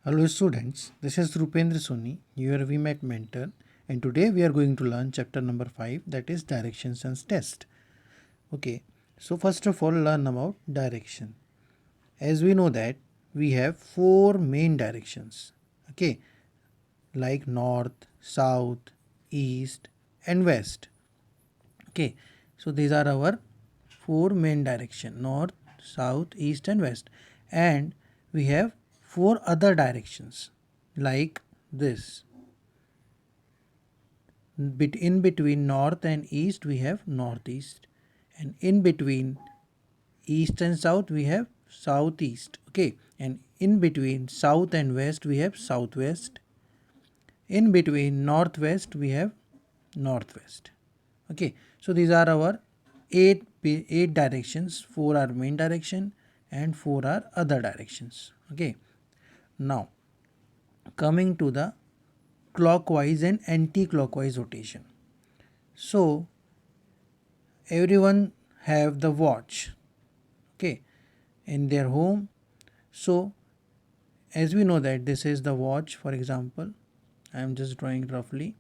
Hello students, this is Rupendra Soni, your VMAT mentor, and today we are going to learn chapter number 5, that is directions and test. Okay, so first of all learn about direction. As we know that we have four main directions, okay, like north, south, east and west. Okay, so these are our four main direction: north, south, east and west. And we have four other directions like this. In between north and east we have northeast, and in between east and south we have southeast. Okay, and in between south and west we have southwest. In between northwest we have northwest. Okay, so these are our eight directions. Four are main direction and four are other directions. Okay, now coming to the clockwise and anti-clockwise rotation. So everyone have the watch, okay, in their home. So as we know that this is the watch, for example, I am just drawing roughly.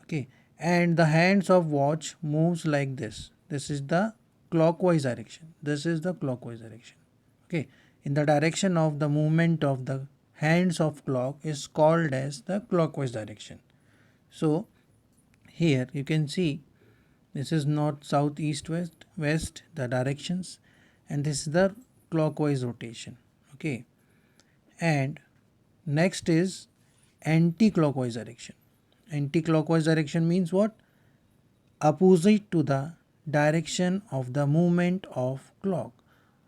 Okay, and the hands of watch moves like this is the clockwise direction, this is the clockwise direction. Okay, in the direction of the movement of the hands of clock is called as the clockwise direction. So here you can see this is north, south, east, west the directions, and this is the clockwise rotation. Okay, and next is anti-clockwise direction. Anti-clockwise direction means what? Opposite to the direction of the movement of clock.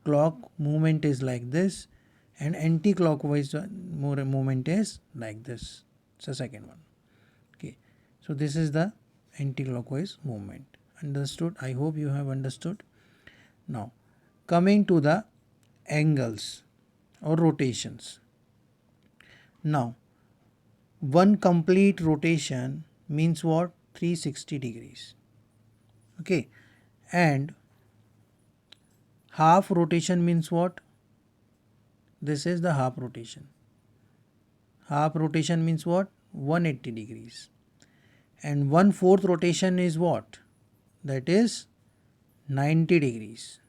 Clock movement is like this, and anti-clockwise movement is like this. It's the second one. Okay, so this is the anti-clockwise movement. Understood? I hope you have understood. Now coming to the angles or rotations. Now one complete rotation means what? 360 degrees. Okay, and half rotation means what? This is the half rotation. Half rotation means what? 180 degrees. And 1/4 rotation is what? That is 90 degrees.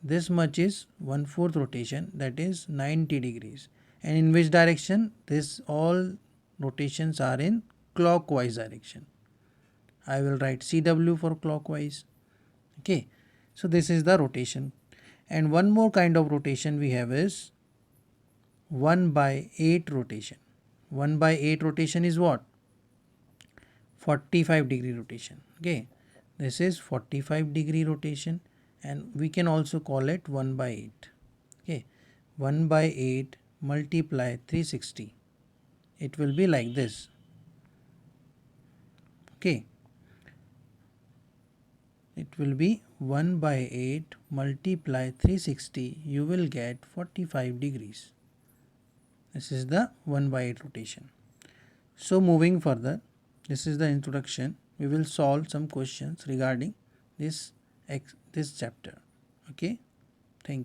This much is 1/4 rotation, that is 90 degrees. And in which direction? This all rotations are in clockwise direction. I will write CW for clockwise. Okay, so this is the rotation. And one more kind of rotation we have is 1/8 rotation. 1/8 rotation is what? 45-degree rotation. Okay, this is 45-degree rotation, and we can also call it 1/8. Okay, 1/8 multiply 360, it will be like this. Okay, it will be 1/8 multiply 360, you will get 45 degrees. This is the 1/8 rotation. So moving further, this is the introduction. We will solve some questions regarding this chapter. Okay, thank you.